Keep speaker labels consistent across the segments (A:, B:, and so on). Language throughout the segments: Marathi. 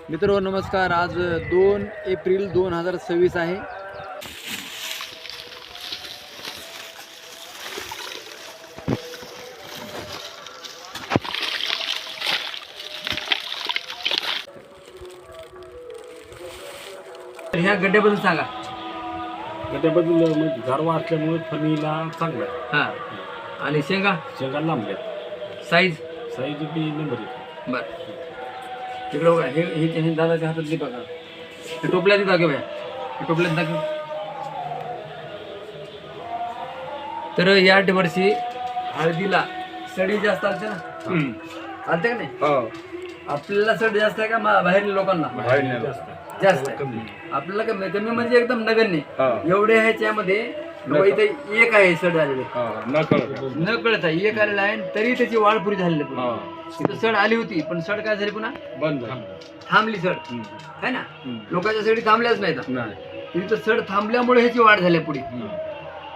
A: मित्रांनो नमस्कार. आज 2 एप्रिल 2026 आहे. ह्या गड्ड्याबद्दल सांगा.
B: गड्ड्याबद्दल गारवा असल्यामुळे फणीला चांगलं आहे.
A: हां, आणि शेंगा
B: शेंगा लांबल्या आहेत.
A: साईज
B: साईज बी नंबर एक.
A: बरं. तिकडं बघा, हे दादाच्या हातातली बघा. हे टोपल्यात दाखव बाया, हे टोपल्यात दाखव. तर या वर्षी हळदीला सडी जास्त आलते ना, आलते का नाही?
B: हो,
A: आपल्याला सड जास्त आहे का बाहेरल्या लोकांना? जास्त आहे. आपल्याला कमी कमी म्हणजे एकदम नगण्य. एवढे ह्याच्यामध्ये इथे एक आहे सड आलेले, न कळत आहे एक आलेला आहे, तरी त्याची वाढ पुरी झालेली. तिथं सड आली होती पण सड काय झाली, पुन्हा
B: बंद
A: थांबली सड, है ना. लोकांच्या सडी थांबल्याच नाहीत. तिथं सड थांबल्यामुळे ह्याची वाढ झाली पुढे.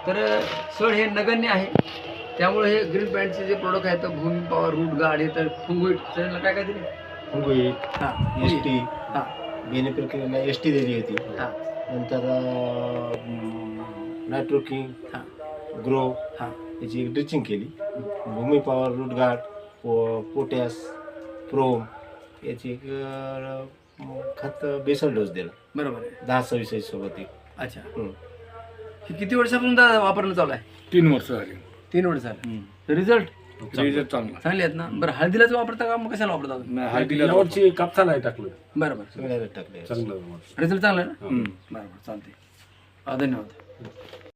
A: तर सड हे नगण्य आहे. त्यामुळे हे ग्रीन पॅन्टचे जे प्रोडक्ट आहेत, भूमी पॉवर, रूट गार्ड, हे तर फुंगुईट सडला काय काय दिली,
C: एसटी
A: हां
C: घेणे प्रक्रियेला एसटी दिली होती.
A: हां
C: नंतर नायट्रोकिंग,
A: हां
C: ग्रो
A: हां
C: याची एक ड्रिचिंग केली. भूमी पॉवर, रूट गार्ड, पोटॅश, प्रोम याची एक खत बेसल डोस दिला.
A: बरोबर आहे.
C: 10-26 सोबत एक.
A: अच्छा, हे किती वर्षापासून वापरणं चालू आहे?
B: 3 वर्ष झाली.
A: 3 वर्ष झालं. रिझल्ट
B: रिझल्ट चांगला.
A: चांगले आहेत ना. बरं, हळदीलाच वापरता का, मग कशाला वापरता?
B: हळदीला यावर्षी कापसाला आहे टाकलं.
A: बरोबर,
C: सगळ्याला टाकले.
B: चांगलं
A: रिझल्ट चांगला आहे ना. बरोबर, चालते. धन्यवाद.